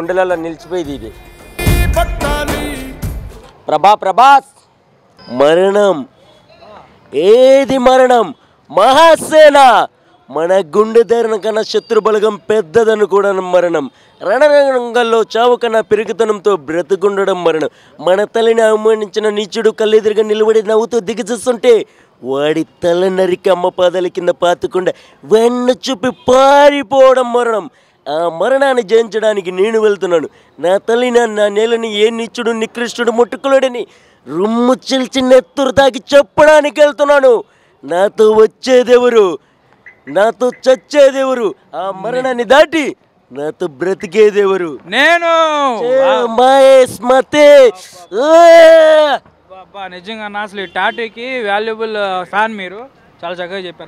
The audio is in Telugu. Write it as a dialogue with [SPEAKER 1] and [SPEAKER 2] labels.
[SPEAKER 1] గుండెలలో నిలిచిపోయేది ఇది. ప్రభాస్ మరణం. ఏది మరణం? మహాసేన. మన గుండె ధైర్యం కన్నా శత్రు బలగం పెద్దదని కూడా మరణం. రణరంగంలో చావు కన్నా పెరుగుతనంతో బ్రతుకుండడం మరణం. మన తల్లిని అవమానించిన నీచుడు కళ్ళెదురుగా నిలబడి నవ్వుతూ దిగజేస్తుంటే వాడి తల నరికి అమ్మ పాదాల కింద పాతకుండా వెన్ను చూపి పారిపోవడం మరణం. ఆ మరణాన్ని జయించడానికి నేను వెళ్తున్నాను. నా తల్లిని, నా నేలని ఏ నీచుడు నికృష్టుడు ముట్టుకులేడని రుమ్ము చిల్చి నెత్తురు తాగి చెప్పడానికి వెళ్తున్నాను. నాతో వచ్చేదెవరు? నాతో చచ్చేదెవరు? ఆ మరణాన్ని దాటి నాతో బ్రతికేదెవరు?
[SPEAKER 2] నేను. నిజంగా అసలు ఈ టాటూకి వాల్యుబుల్ ఫ్యాన్ మీరు. చాలా చక్కగా చెప్పారు.